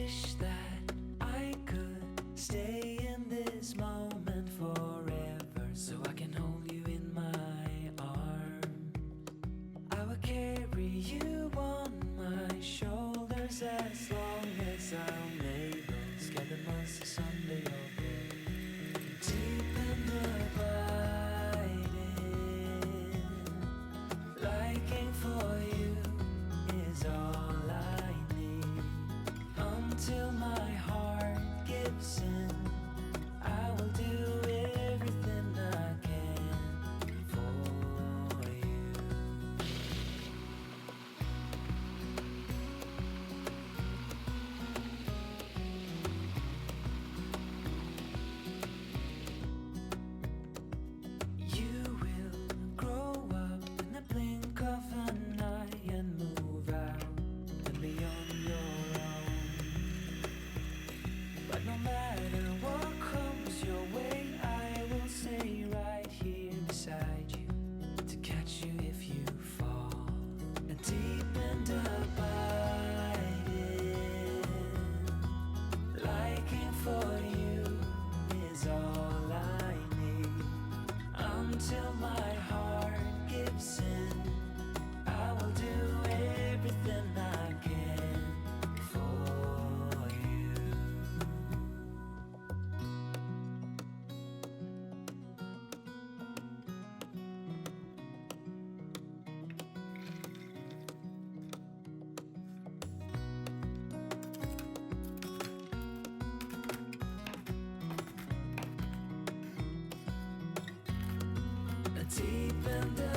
wish that I could stay in this moment forever, so I can hold you in my arms. I will carry you on my shoulders as long as I'm able. Scare the monsters under your bed. Deep in the abiding, liking for you is all I need. Until my heart gives in, I will do everything I can for you. You will grow up in the blink of an eye and move out and be on your own. But no matter what comes your way, I will stay right here beside you to catch you if you fall. And deep and abiding, liking for you is all I need. Until my heart gives in, I will do everything I can for you. Deep in the